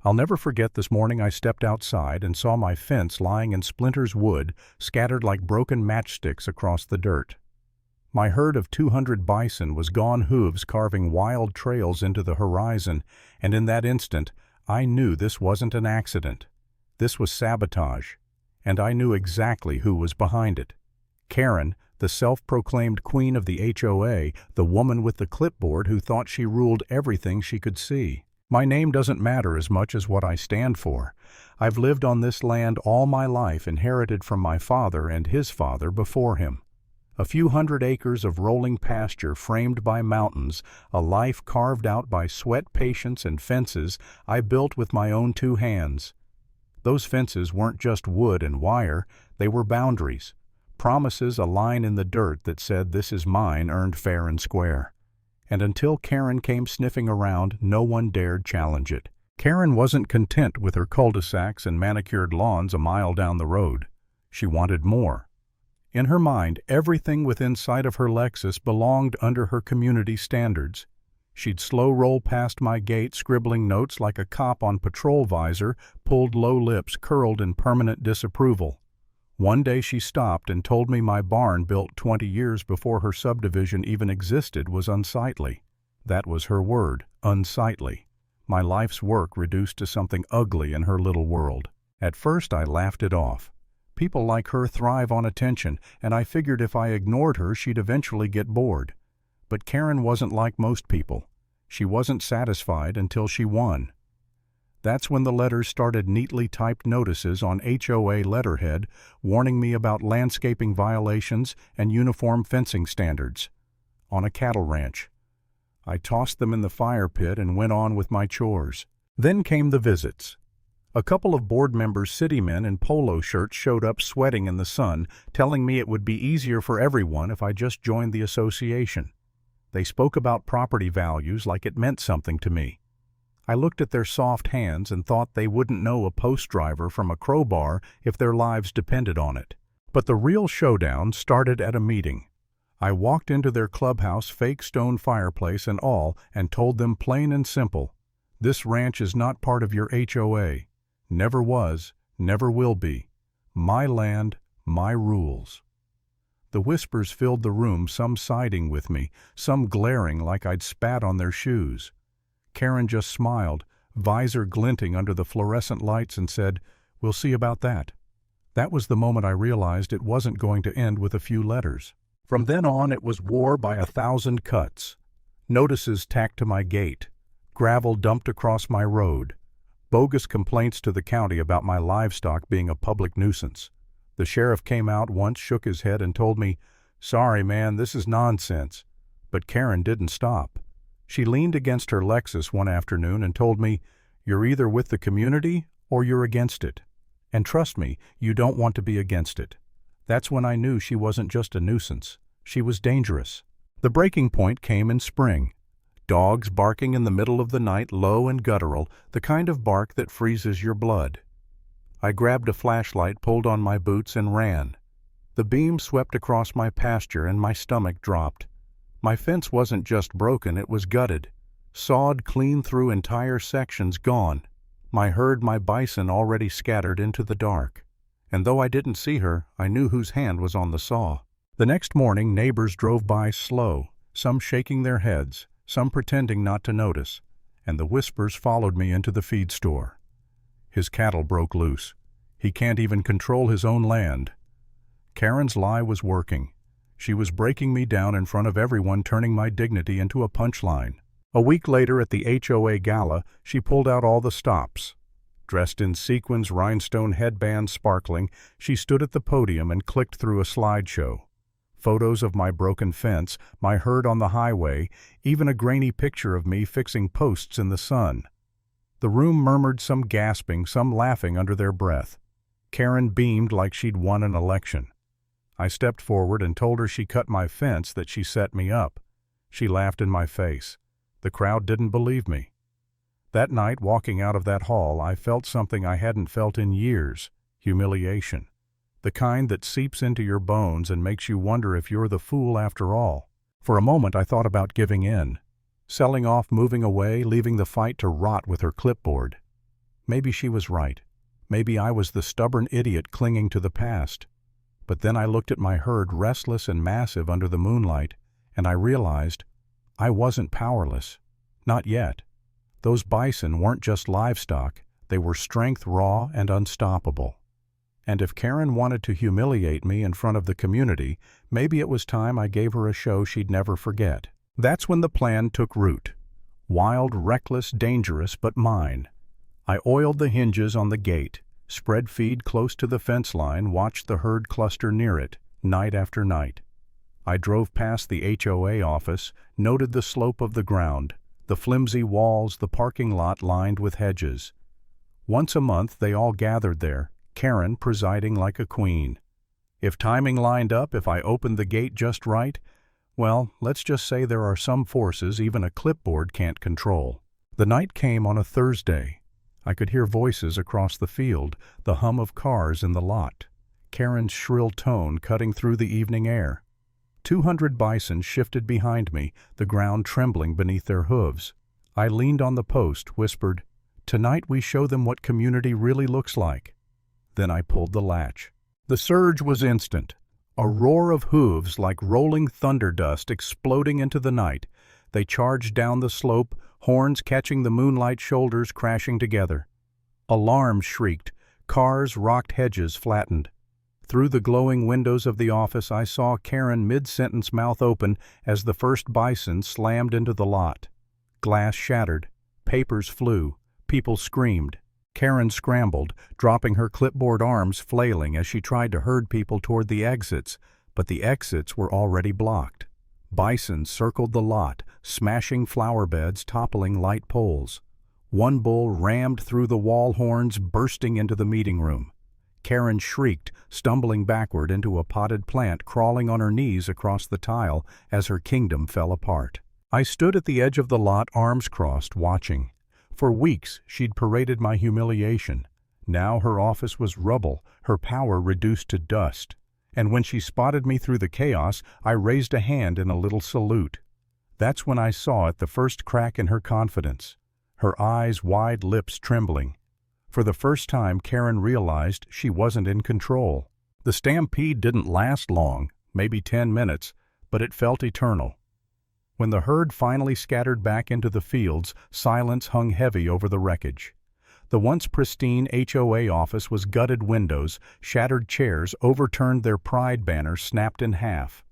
I'll never forget this morning I stepped outside and saw my fence lying in splinters wood, scattered like broken matchsticks across the dirt. My herd of 200 bison was gone, hooves carving wild trails into the horizon, and in that instant, I knew this wasn't an accident. This was sabotage, and I knew exactly who was behind it. Karen, the self-proclaimed queen of the HOA, the woman with the clipboard who thought she ruled everything she could see. My name doesn't matter as much as what I stand for. I've lived on this land all my life, inherited from my father and his father before him. A few hundred acres of rolling pasture framed by mountains, a life carved out by sweat, patience, and fences I built with my own 2 hands. Those fences weren't just wood and wire, they were boundaries. Promises, a line in the dirt that said, "This is mine, earned fair and square." And until Karen came sniffing around, no one dared challenge it. Karen wasn't content with her cul-de-sacs and manicured lawns a mile down the road. She wanted more. In her mind, everything within sight of her Lexus belonged under her community standards. She'd slow roll past my gate, scribbling notes like a cop on patrol visor, pulled low lips curled in permanent disapproval. One day she stopped and told me my barn, built 20 years before her subdivision even existed, was unsightly. That was her word, unsightly. My life's work reduced to something ugly in her little world. At first I laughed it off. People like her thrive on attention, and I figured if I ignored her she'd eventually get bored. But Karen wasn't like most people. She wasn't satisfied until she won. That's when the letters started, neatly typed notices on HOA letterhead warning me about landscaping violations and uniform fencing standards. On a cattle ranch. I tossed them in the fire pit and went on with my chores. Then came the visits. A couple of board members, city men in polo shirts, showed up sweating in the sun, telling me it would be easier for everyone if I just joined the association. They spoke about property values like it meant something to me. I looked at their soft hands and thought they wouldn't know a post driver from a crowbar if their lives depended on it. But the real showdown started at a meeting. I walked into their clubhouse, fake stone fireplace and all, and told them plain and simple, "This ranch is not part of your HOA. Never was, never will be. My land, my rules." The whispers filled the room, some siding with me, some glaring like I'd spat on their shoes. Karen just smiled, visor glinting under the fluorescent lights, and said, "We'll see about that." That was the moment I realized it wasn't going to end with a few letters. From then on it was war by 1,000 cuts. Notices tacked to my gate, gravel dumped across my road, bogus complaints to the county about my livestock being a public nuisance. The sheriff came out once, shook his head, and told me, "Sorry, man, this is nonsense." But Karen didn't stop. She leaned against her Lexus one afternoon and told me, "You're either with the community or you're against it. And trust me, you don't want to be against it." That's when I knew she wasn't just a nuisance. She was dangerous. The breaking point came in spring. Dogs barking in the middle of the night, low and guttural, the kind of bark that freezes your blood. I grabbed a flashlight, pulled on my boots, and ran. The beam swept across my pasture and my stomach dropped. My fence wasn't just broken, it was gutted. Sawed clean through, entire sections gone. My herd, my bison, already scattered into the dark. And though I didn't see her, I knew whose hand was on the saw. The next morning neighbors drove by slow, some shaking their heads, some pretending not to notice, and the whispers followed me into the feed store. His cattle broke loose. He can't even control his own land. Karen's lie was working. She was breaking me down in front of everyone, turning my dignity into a punchline. A week later at the HOA gala, she pulled out all the stops. Dressed in sequins, rhinestone headbands sparkling, she stood at the podium and clicked through a slideshow. Photos of my broken fence, my herd on the highway, even a grainy picture of me fixing posts in the sun. The room murmured, some gasping, some laughing under their breath. Karen beamed like she'd won an election. I stepped forward and told her she cut my fence, that she set me up. She laughed in my face. The crowd didn't believe me. That night, walking out of that hall, I felt something I hadn't felt in years: humiliation. The kind that seeps into your bones and makes you wonder if you're the fool after all. For a moment I thought about giving in, selling off, moving away, leaving the fight to rot with her clipboard. Maybe she was right. Maybe I was the stubborn idiot clinging to the past. But then I looked at my herd, restless and massive under the moonlight, and I realized I wasn't powerless. Not yet. Those bison weren't just livestock, they were strength raw and unstoppable. And if Karen wanted to humiliate me in front of the community, maybe it was time I gave her a show she'd never forget. That's when the plan took root. Wild, reckless, dangerous, but mine. I oiled the hinges on the gate, spread feed close to the fence line, watched the herd cluster near it, night after night. I drove past the HOA office, noted the slope of the ground, the flimsy walls, the parking lot lined with hedges. Once a month they all gathered there, Karen presiding like a queen. If timing lined up, if I opened the gate just right, well, let's just say there are some forces even a clipboard can't control. The night came on a Thursday. I could hear voices across the field, the hum of cars in the lot, Karen's shrill tone cutting through the evening air. 200 bison shifted behind me, the ground trembling beneath their hooves. I leaned on the post, whispered, "Tonight we show them what community really looks like." Then I pulled the latch. The surge was instant. A roar of hooves like rolling thunder dust exploding into the night. They charged down the slope, horns catching the moonlight, shoulders crashing together. Alarms shrieked. Cars rocked, hedges flattened. Through the glowing windows of the office I saw Karen mid-sentence, mouth open, as the first bison slammed into the lot. Glass shattered. Papers flew. People screamed. Karen scrambled, dropping her clipboard, arms flailing as she tried to herd people toward the exits, but the exits were already blocked. Bison circled the lot, smashing flower beds, toppling light poles. One bull rammed through the wall, horns bursting into the meeting room. Karen shrieked, stumbling backward into a potted plant, crawling on her knees across the tile as her kingdom fell apart. I stood at the edge of the lot, arms crossed, watching. For weeks she'd paraded my humiliation. Now her office was rubble, her power reduced to dust. And when she spotted me through the chaos, I raised a hand in a little salute. That's when I saw it, the first crack in her confidence. Her eyes wide, lips trembling. For the first time, Karen realized she wasn't in control. The stampede didn't last long, maybe 10 minutes, but it felt eternal. When the herd finally scattered back into the fields, silence hung heavy over the wreckage. The once pristine HOA office was gutted, windows, shattered chairs, overturned, their pride banner snapped in half.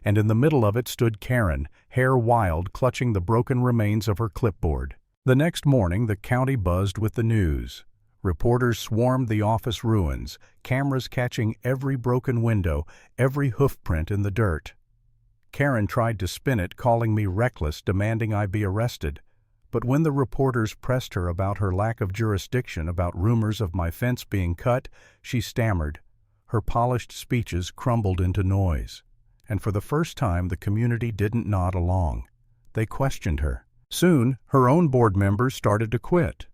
And in the middle of it stood Karen, hair wild, clutching the broken remains of her clipboard. The next morning the county buzzed with the news. Reporters swarmed the office ruins, cameras catching every broken window, every hoofprint in the dirt. Karen tried to spin it, calling me reckless, demanding I be arrested. But when the reporters pressed her about her lack of jurisdiction, about rumors of my fence being cut, she stammered. Her polished speeches crumbled into noise. And for the first time the community didn't nod along. They questioned her. Soon her own board members started to quit.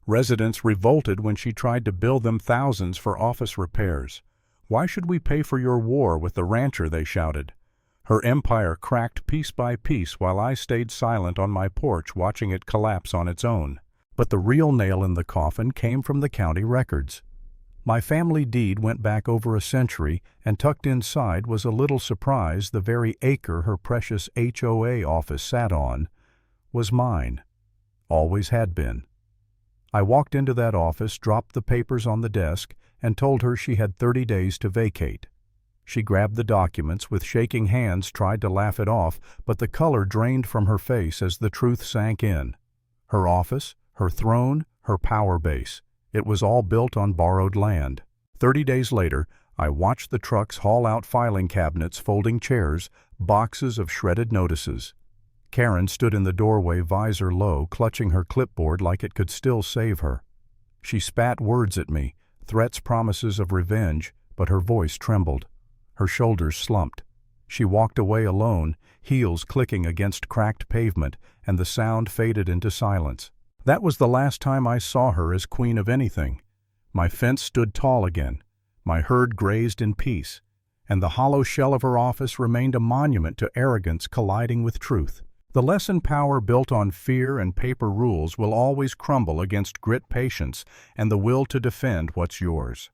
Residents revolted when she tried to bill them thousands for office repairs. "Why should we pay for your war with the rancher?" they shouted. Her empire cracked piece by piece while I stayed silent on my porch watching it collapse on its own. But the real nail in the coffin came from the county records. My family deed went back over a century, and tucked inside was a little surprise: the very acre her precious HOA office sat on was mine. Always had been. I walked into that office, dropped the papers on the desk, and told her she had 30 days to vacate. She grabbed the documents, with shaking hands tried to laugh it off, but the color drained from her face as the truth sank in. Her office, her throne, her power base, it was all built on borrowed land. 30 days later, I watched the trucks haul out filing cabinets, folding chairs, boxes of shredded notices. Karen stood in the doorway, visor low, clutching her clipboard like it could still save her. She spat words at me, threats, promises of revenge, but her voice trembled. Her shoulders slumped. She walked away alone, heels clicking against cracked pavement, and the sound faded into silence. That was the last time I saw her as queen of anything. My fence stood tall again. My herd grazed in peace. And the hollow shell of her office remained a monument to arrogance colliding with truth. The lesson power built on fear and paper rules will always crumble against grit, patience, and the will to defend what's yours.